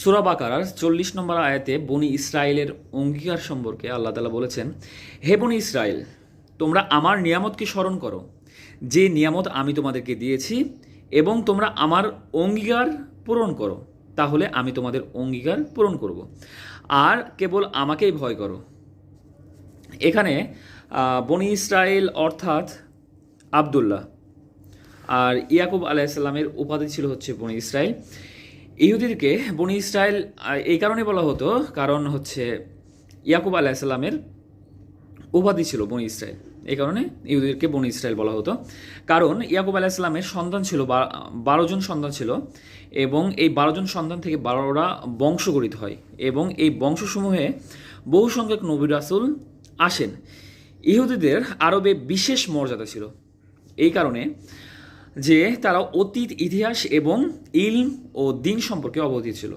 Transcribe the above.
সূরা বাকারার 40 নম্বর আয়াতে বনি ইসরায়েলের অঙ্গীকার সম্পর্কে আল্লাহ তাআলা বলেছেন, হে বনি ইসরায়েল, তোমরা আমার নিয়ামতকে স্মরণ করো, যে নিয়ামত আমি তোমাদেরকে দিয়েছি, এবং তোমরা আমার অঙ্গীকার পূরণ করো, তাহলে আমি তোমাদের অঙ্গীকার পূরণ করব। আর কেবল আমাকেই ভয় করো। এখানে বনি ইসরায়েল অর্থাৎ আবদুল্লাহ, আর ইয়াকুব আলাইসাল্লামের উপাধি ছিল হচ্ছে বনি ইসরায়েল। ইহুদিদেরকে বনি ইসরায়েল এই কারণে বলা হতো, কারণ হচ্ছে ইয়াকুব আলাইসাল্লামের উপাধি ছিল বনি ইসরায়েল। এই কারণে ইহুদিদেরকে বনি ইসরায়েল বলা হতো, কারণ ইয়াকুব আলাইসাল্লামের সন্তান ছিল 12 জন সন্তান ছিল, এবং এই 12 জন সন্তান থেকে 12টা বংশ গঠিত হয়, এবং এই বংশসমূহে বহু সংখ্যক নবী রাসূল আসেন। ইহুদিদের আরবে বিশেষ মর্যাদা ছিল এই কারণে যে তারা অতীত ইতিহাস এবং ইলম ও দিন সম্পর্কে অবহিত ছিল।